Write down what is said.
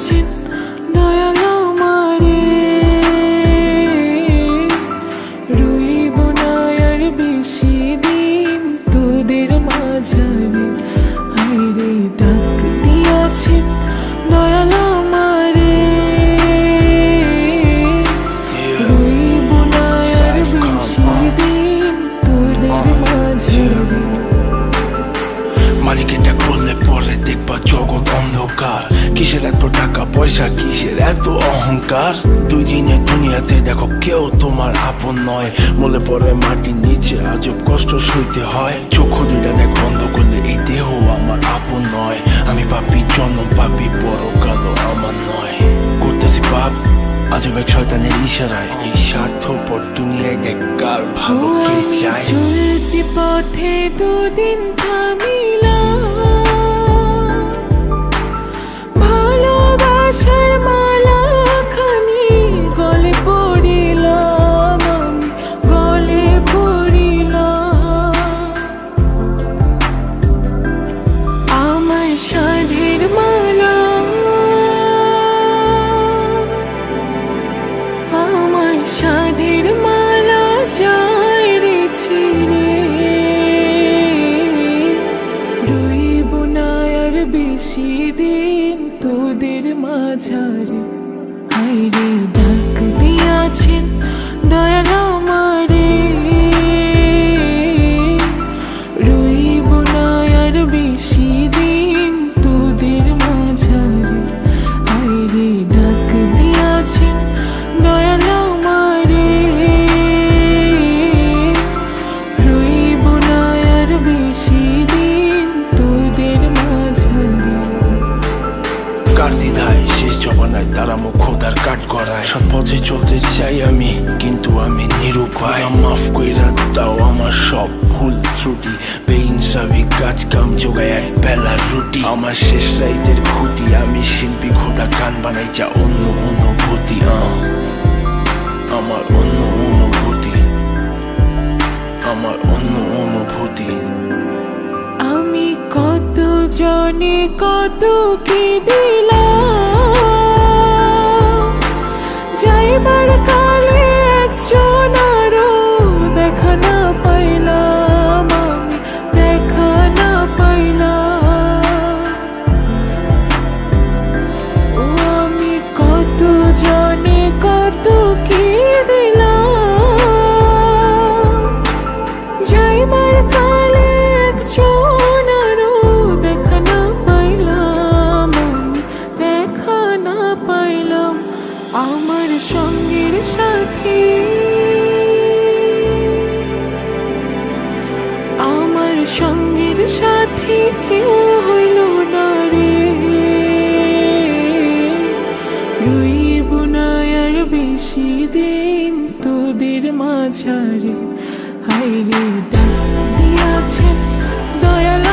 দিয়াছেন দয়াল আমারে, রইব না আর বেশি দিন তোদের মাঝারে। হায়রে ডাক দিয়াছেন দয়াল আমারে, রইব না আর বেশি দিন তোদের মাঝারে। মালিক এটা করলে পরে দেখবা জগৎ অন্ধকার। কিসের এত টাকা পয়সা, কিসের এত অহংকার? দুই দিনের দুনিয়াতে দেখো কেউ তোমার আপন নয়। মলে পরে মাটির নিচে আজব কষ্ট সইতে হয়। চক্ষু দুইটা দেখ বন্ধ করলে এই দেহ আমার আপন নয়। আমি পাপি জন্ম, পাপি পরকালও আমার নয়। করতেছি পাপ আজব এক শয়তানের ইশারায়। এই স্বার্থপর দুনিয়ায় দেখ কার ভালো কে চায়। চলতি পথে দুদিন থামিলাম, ভালোবাসার মালা খানি গলে পড়িলাম, আমি গলে পড়িলাম। আমার সাধের মালা, আমার সাধের মালা যায় রে ছিঁড়ে, রইব না আর বেশি দিন তোদের মাঝারে। হায়রে ডাক দিয়াছেন দয়াল আমারে, রইব না আর বেশি দিন তোদের মাঝারে। হায়রে ডাক দিয়াছেন দয়াল আমারে, রইব না আর বেশি দিন তোদের মাঝারে। কার দ্বিধায় শেষ জমানায় তারা মুখ খোদার কাট করায়। সৎ পথে চলতে চাই আমি, কিন্তু আমি নিরুপায়। মাফ কইরা দাও আমার সব ভুল ত্রুটি। বেইনসাফি কাজ কাম জোগায় এক বেলার রুটি। আমার শেষ রাইতের খুঁটি, আমি শিল্পী খোদা গান বানাই যা অন্য অনুভূতি। আমার অন্য অনুভূতি, আমার অন্য অনুভূতি। আমি কত জনে কত কি দিলাম, যাইবার কালে একজন আরো দেখা না পাইলাম, আমি দেখা না পাইলাম। ও আমি কত জনে কত কি দিলাম, যাইবার কালে একজন আরো দেখা না পাইলাম, আমি দেখা না পাইলাম। আমার সঙ্গের সাথী, আমার সঙ্গের সাথী কেউ হইল না রে, রইব না আর বেশি দিন তোদের মাঝারে। হায়রে ডাক দিয়াছেন দয়াল